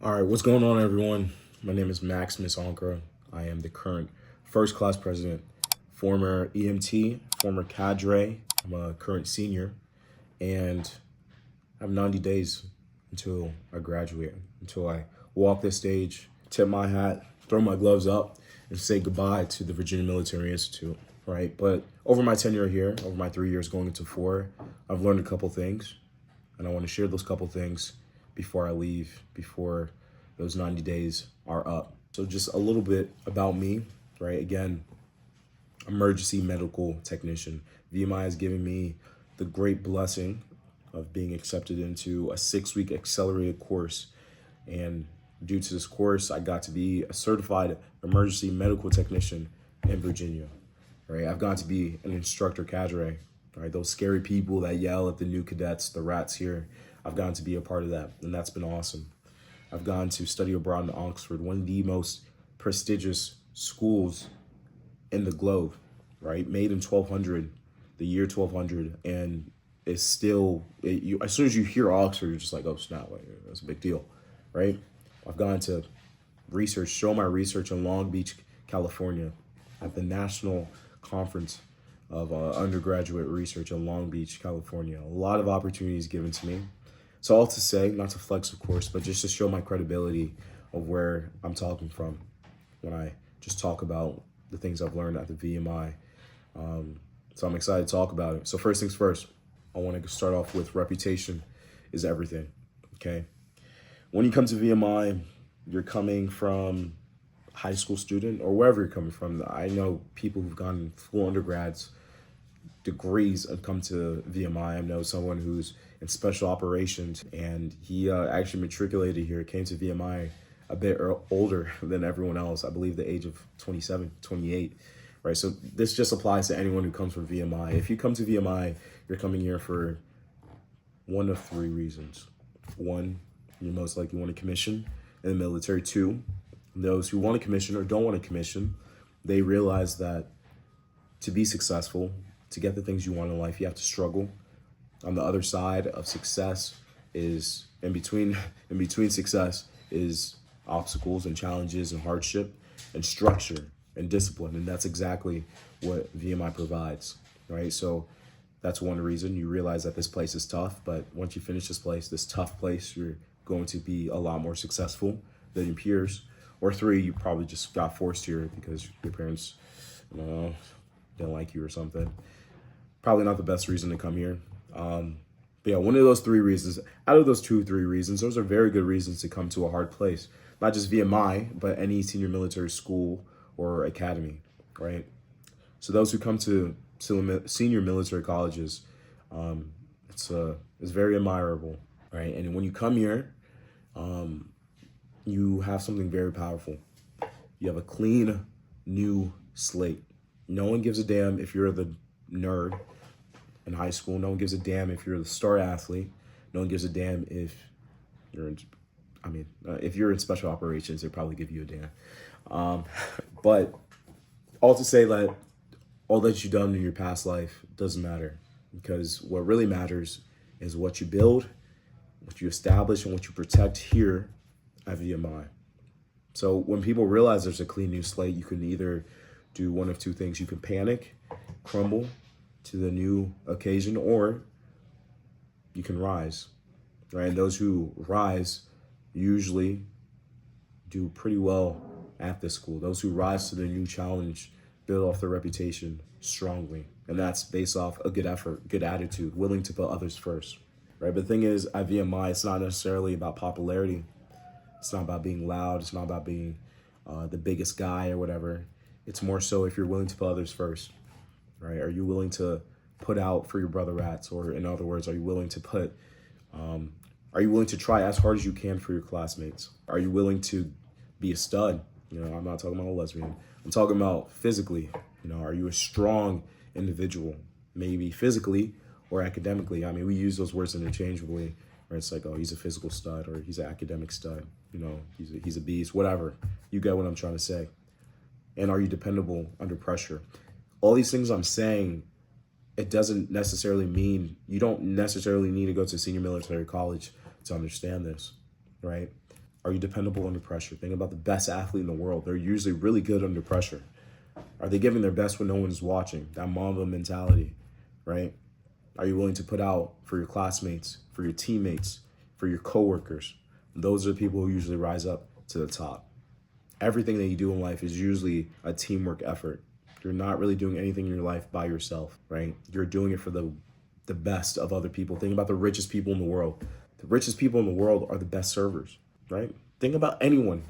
All right, what's going on, everyone? My name is Maximus Ankara. I am the current first class president, former EMT, former cadre. I'm a current senior, and I have 90 days until I graduate, until I walk this stage, tip my hat, throw my gloves up, and say goodbye to the Virginia Military Institute, right? But over my tenure here, over my 3 years going into four, I've learned a couple things, and I want to share those couple things before I leave, before those 90 days are up. So just a little bit about me, right? Again, emergency medical technician. VMI has given me the great blessing of being accepted into a 6-week accelerated course. And due to this course, I got to be a certified emergency medical technician in Virginia, right? I've gotten to be an instructor cadre, right? Those scary people that yell at the new cadets, the rats here. I've gotten to be a part of that, and that's been awesome. I've gone to study abroad in Oxford, one of the most prestigious schools in the globe, right? Made in 1200, the year 1200, and it's still, as soon as you hear Oxford, you're just like, oh, snap, like, that's a big deal, right? I've gone to show my research in Long Beach, California, at the National Conference of Undergraduate Research in Long Beach, California. A lot of opportunities given to me. So all to say, not to flex, of course, but just to show my credibility of where I'm talking from when I just talk about the things I've learned at the VMI. So I'm excited to talk about it. So first things first, I want to start off with reputation is everything, okay? When you come to VMI, you're coming from high school student or wherever you're coming from. I know people who've gone full undergrads, degrees, and come to VMI. I know someone who's in special operations, and he actually matriculated here, came to VMI a bit older than everyone else. I believe the age of 27, 28, right? So this just applies to anyone who comes from VMI. If you come to VMI, you're coming here for one of three reasons. One, you most likely want a commission in the military. Two, those who want a commission or don't want a commission, they realize that to be successful, to get the things you want in life, you have to struggle. On the other side of success is in between success is obstacles and challenges and hardship and structure and discipline. And that's exactly what VMI provides, right? So that's one reason you realize that this place is tough, but once you finish this tough place, you're going to be a lot more successful than your peers. Or three, you probably just got forced here because your parents, didn't like you or something. Probably not the best reason to come here. But yeah, one of those three reasons, out of those three reasons, those are very good reasons to come to a hard place. Not just VMI, but any senior military school or academy, right? So those who come to senior military colleges, it's very admirable, right? And when you come here, you have something very powerful. You have a clean, new slate. No one gives a damn if you're the nerd in high school. No one gives a damn if you're the star athlete. No one gives a damn if you're in, if you're in special operations, they probably give you a damn. But all to say that all that you've done in your past life doesn't matter, because what really matters is what you build, what you establish, and what you protect here at VMI. So when people realize there's a clean new slate, you can either do one of two things. You can panic, crumble to the new occasion, or you can rise, right? And those who rise usually do pretty well at this school. Those who rise to the new challenge build off their reputation strongly. And that's based off a good effort, good attitude, willing to put others first, right? But the thing is, at VMI, it's not necessarily about popularity. It's not about being loud. It's not about being the biggest guy or whatever. It's more so if you're willing to put others first, right? Are you willing to put out for your brother rats? Or in other words, are you willing to try as hard as you can for your classmates? Are you willing to be a stud? I'm not talking about a lesbian. I'm talking about physically. Are you a strong individual? Maybe physically or academically. We use those words interchangeably, right? It's like, oh, he's a physical stud or he's an academic stud. He's a beast, whatever. You get what I'm trying to say. And are you dependable under pressure? All these things I'm saying, it doesn't necessarily mean, you don't necessarily need to go to senior military college to understand this, right? Are you dependable under pressure? Think about the best athlete in the world. They're usually really good under pressure. Are they giving their best when no one's watching? That Mamba mentality, right? Are you willing to put out for your classmates, for your teammates, for your coworkers? Those are the people who usually rise up to the top. Everything that you do in life is usually a teamwork effort. You're not really doing anything in your life by yourself, right? You're doing it for the best of other people. Think about the richest people in the world. The richest people in the world are the best servers, right? Think about anyone.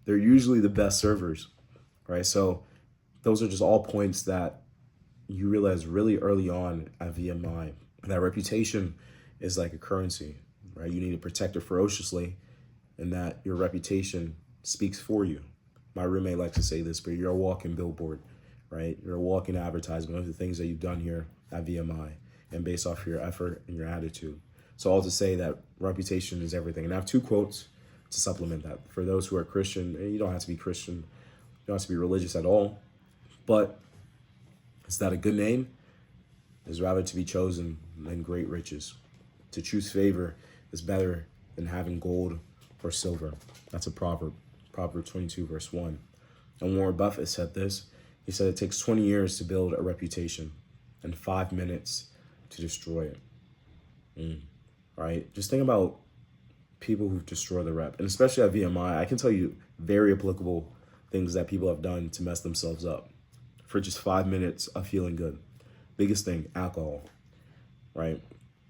They're usually the best servers, right? So those are just all points that you realize really early on at VMI. That reputation is like a currency, right? You need to protect it ferociously, and that your reputation speaks for you. My roommate likes to say this, but you're a walking billboard, right? You're a walking advertisement of the things that you've done here at VMI and based off your effort and your attitude. So all to say that reputation is everything. And I have two quotes to supplement that. For those who are Christian, and you don't have to be Christian, you don't have to be religious at all, but it's that a good name is rather to be chosen than great riches. To choose favor is better than having gold or silver. That's a proverb, Proverbs 22, verse 1. And Warren Buffett said this. He said it takes 20 years to build a reputation and 5 minutes to destroy it. Right? Just think about people who destroy the rep, and especially at VMI, I can tell you very applicable things that people have done to mess themselves up for just 5 minutes of feeling good. Biggest thing, alcohol, right?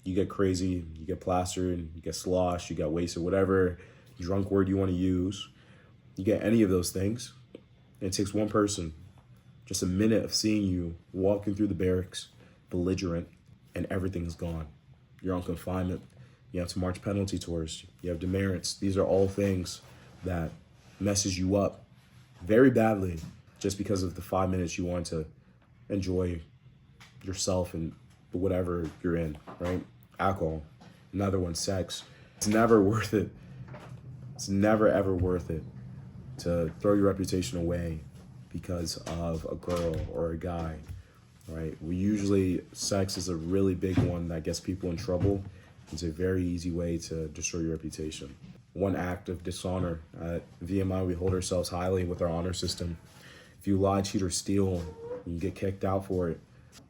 You get crazy, you get plastered, you get sloshed, you get wasted, whatever drunk word you want to use. You get any of those things, and it takes one person, just a minute of seeing you walking through the barracks, belligerent, and everything's gone. You're on confinement. You have to march penalty tours. You have demerits. These are all things that messes you up very badly just because of the 5 minutes you want to enjoy yourself and whatever you're in, right? Alcohol. Another one, sex. It's never worth it. It's never, ever worth it to throw your reputation away because of a girl or a guy, right? Sex is a really big one that gets people in trouble. It's a very easy way to destroy your reputation. One act of dishonor. At VMI, we hold ourselves highly with our honor system. If you lie, cheat, or steal, you get kicked out for it.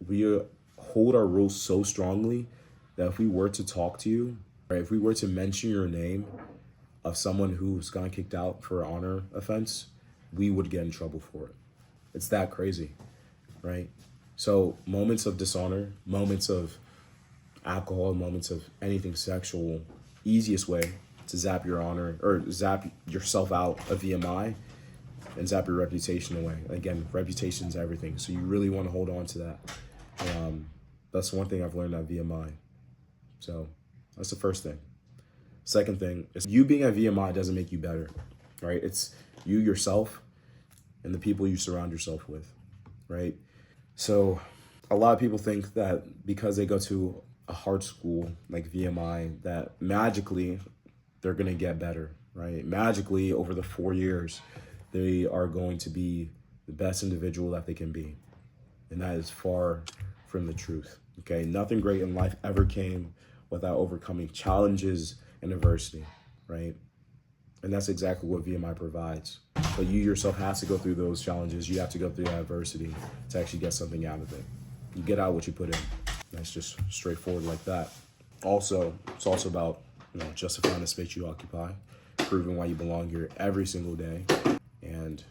We hold our rules so strongly that if we were to talk to you, right, if we were to mention your name of someone who's gotten kicked out for an honor offense, we would get in trouble for it. It's that crazy, right? So moments of dishonor, moments of alcohol, moments of anything sexual, easiest way to zap your honor or zap yourself out of VMI and zap your reputation away. Again, reputation's everything. So you really want to hold on to that. That's one thing I've learned at VMI. So that's the first thing. Second thing is you being at VMI doesn't make you better, right? It's you, yourself, and the people you surround yourself with, right? So a lot of people think that because they go to a hard school like VMI, that magically they're going to get better, right? Magically, over the 4 years, they are going to be the best individual that they can be. And that is far from the truth, okay? Nothing great in life ever came without overcoming challenges and adversity, right? And that's exactly what VMI provides. But you yourself have to go through those challenges. You have to go through that adversity to actually get something out of it. You get out what you put in. That's just straightforward like that. Also, it's also about justifying the space you occupy, proving why you belong here every single day. And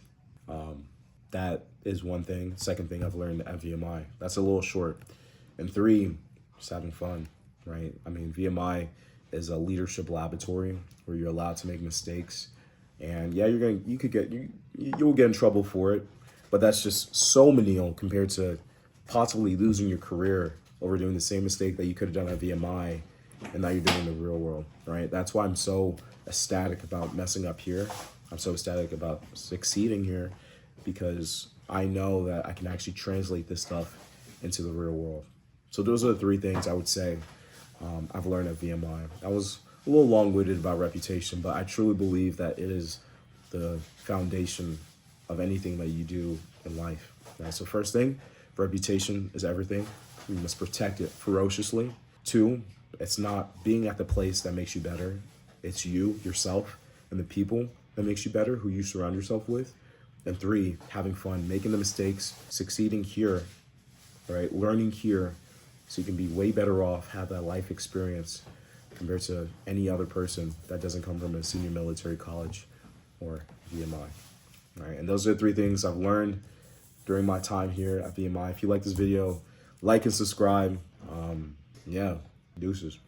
that is one thing. Second thing I've learned at VMI. That's a little short. And 3, just having fun, right? I mean, VMI is a leadership laboratory where you're allowed to make mistakes. And yeah, you'll get in trouble for it, but that's just so menial compared to possibly losing your career over doing the same mistake that you could have done at VMI and now you're doing in the real world, right? That's why I'm so ecstatic about messing up here. I'm so ecstatic about succeeding here because I know that I can actually translate this stuff into the real world. So those are the 3 things I would say I've learned at VMI. I was a little long-winded about reputation, but I truly believe that it is the foundation of anything that you do in life. Right? So first thing, reputation is everything. You must protect it ferociously. 2, it's not being at the place that makes you better. It's you, yourself, and the people that makes you better, who you surround yourself with. And 3, having fun, making the mistakes, succeeding here, right? Learning here so you can be way better off, have that life experience compared to any other person that doesn't come from a senior military college or VMI. All right, and those are the 3 things I've learned during my time here at VMI. If you like this video, like and subscribe. Yeah, deuces.